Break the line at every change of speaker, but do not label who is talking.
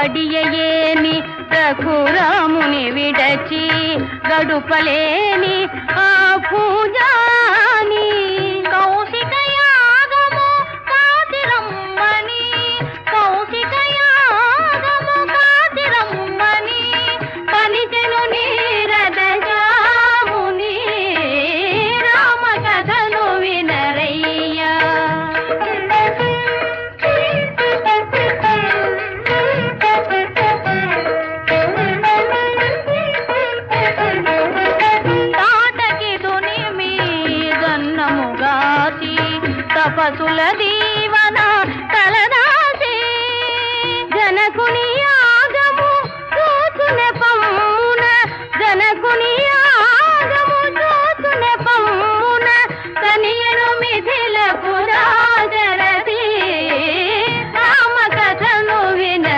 గడియయేని రఘురాముని విడచి గడుపలేని ఆ పూజాని కౌశిక యాగము కాతిరమ్మని కౌశిక యాగము కాతిరమ్మని పలికెను నీరద జాముని రామ కథను వినరయ్యా. తపసుల దీవన తలదాసి జనకుని